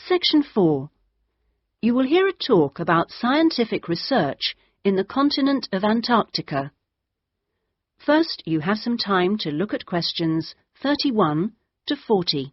Section 4. You will hear a talk about scientific research in the continent of Antarctica. First, you have some time to look at questions 31 to 40.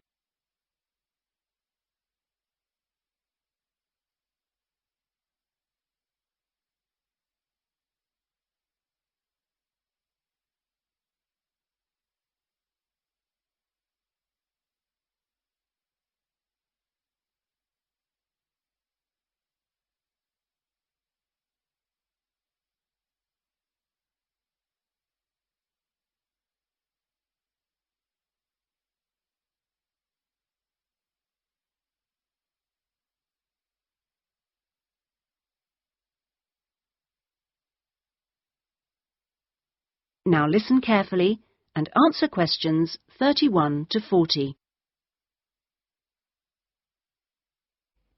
Now listen carefully and answer questions 31 to 40.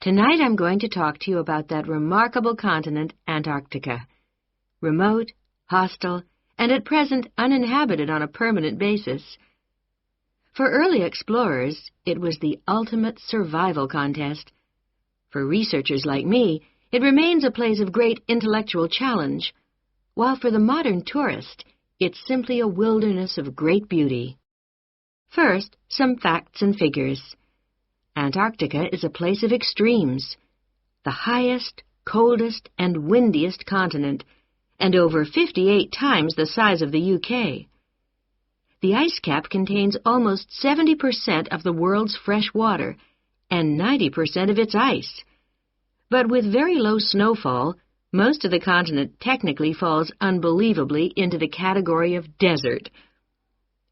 Tonight I'm going to talk to you about that remarkable continent, Antarctica. Remote, hostile, and at present uninhabited on a permanent basis. For early explorers, it was the ultimate survival contest. For researchers like me, it remains a place of great intellectual challenge, while for the modern tourist, it's simply a wilderness of great beauty. First, some facts and figures. Antarctica is a place of extremes, the highest, coldest, and windiest continent, and over 58 times the size of the UK. The ice cap contains almost 70% of the world's fresh water and 90% of its ice. But with very low snowfall, most of the continent technically falls unbelievably into the category of desert.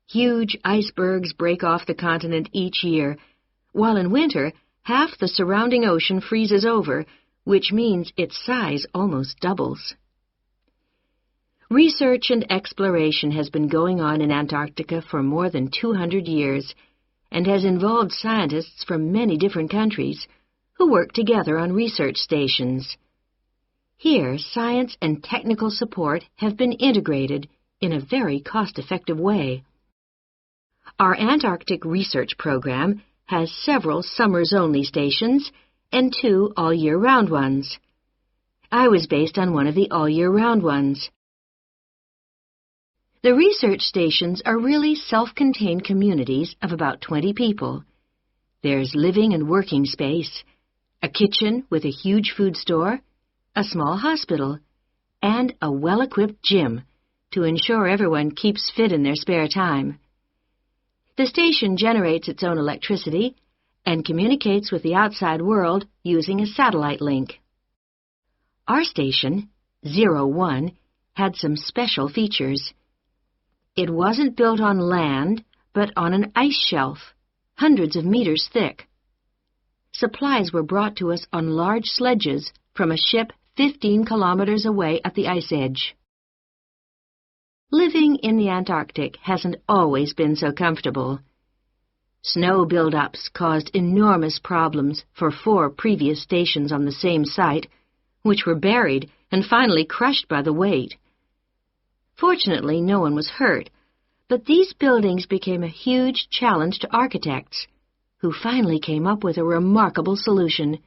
Huge icebergs break off the continent each year, while in winter, half the surrounding ocean freezes over, which means its size almost doubles. Research and exploration has been going on in Antarctica for more than 200 years and has involved scientists from many different countries who work together on research stations. Here, science and technical support have been integrated in a very cost-effective way. Our Antarctic Research Program has several summers-only stations and 2 all-year-round ones. I was based on one of the all-year-round ones. The research stations are really self-contained communities of about 20 people. There's living and working space, a kitchen with a huge food store, a small hospital, and a well-equipped gym to ensure everyone keeps fit in their spare time. The station generates its own electricity and communicates with the outside world using a satellite link. Our station, 01, had some special features. It wasn't built on land, but on an ice shelf, hundreds of meters thick. Supplies were brought to us on large sledges from a ship 15 kilometers away at the ice edge. Living in the Antarctic hasn't always been so comfortable. Snow buildups caused enormous problems for 4 previous stations on the same site, which were buried and finally crushed by the weight. Fortunately, no one was hurt, but these buildings became a huge challenge to architects, who finally came up with a remarkable solution.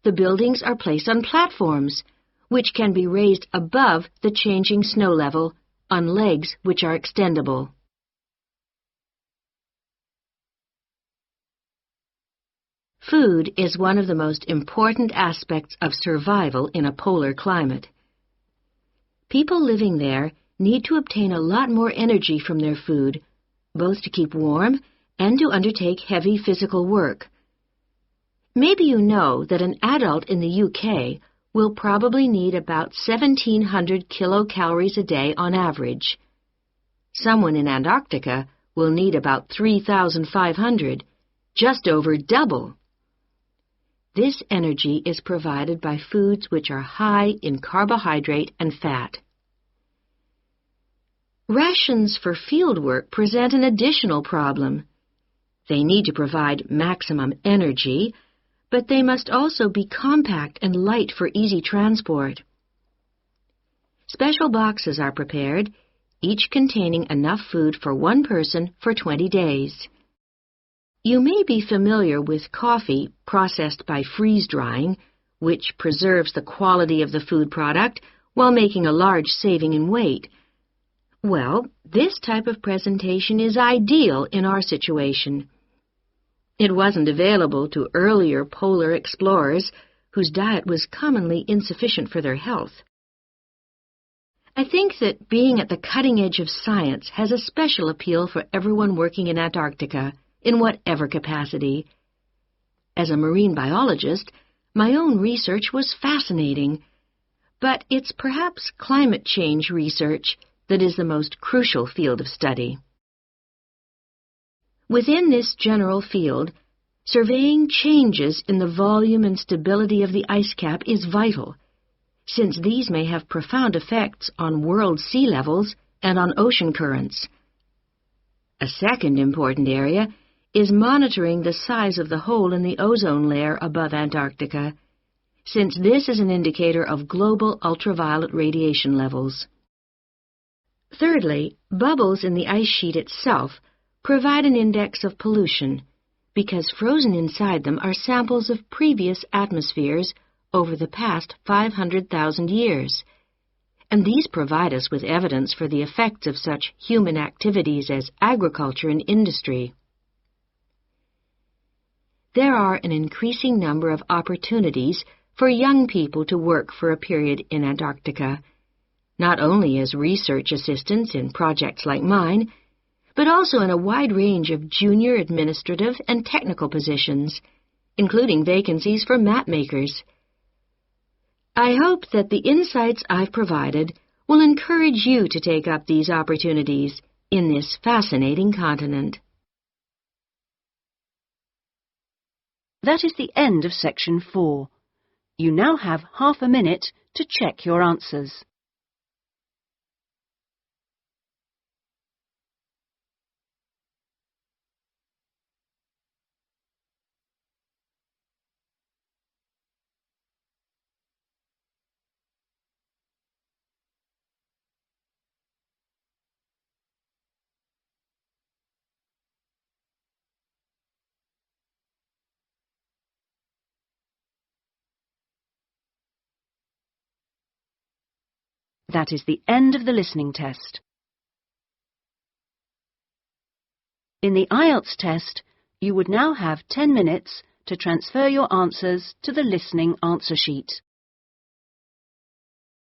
The buildings are placed on platforms, which can be raised above the changing snow level on legs which are extendable. Food is one of the most important aspects of survival in a polar climate. People living there need to obtain a lot more energy from their food, both to keep warm and to undertake heavy physical work. Maybe you know that an adult in the UK will probably need about 1,700 kilocalories a day on average. Someone in Antarctica will need about 3,500, just over double. This energy is provided by foods which are high in carbohydrate and fat. Rations for fieldwork present an additional problem. They need to provide maximum energy, but they must also be compact and light for easy transport. Special boxes are prepared, each containing enough food for one person for 20 days. You may be familiar with coffee processed by freeze-drying, which preserves the quality of the food product while making a large saving in weight. Well, this type of presentation is ideal in our situation. It wasn't available to earlier polar explorers whose diet was commonly insufficient for their health. I think that being at the cutting edge of science has a special appeal for everyone working in Antarctica, in whatever capacity. As a marine biologist, my own research was fascinating, but it's perhaps climate change research that is the most crucial field of study. Within this general field, surveying changes in the volume and stability of the ice cap is vital, since these may have profound effects on world sea levels and on ocean currents. A second important area is monitoring the size of the hole in the ozone layer above Antarctica, since this is an indicator of global ultraviolet radiation levels. Thirdly, bubbles in the ice sheet itself provide an index of pollution, because frozen inside them are samples of previous atmospheres over the past 500,000 years, and these provide us with evidence for the effects of such human activities as agriculture and industry. There are an increasing number of opportunities for young people to work for a period in Antarctica, not only as research assistants in projects like mine, but also in a wide range of junior administrative and technical positions, including vacancies for map makers. I hope that the insights I've provided will encourage you to take up these opportunities in this fascinating continent. That is the end of Section 4. You now have half a minute to check your answers. That is the end of the listening test. In the IELTS test, you would now have 10 minutes to transfer your answers to the listening answer sheet.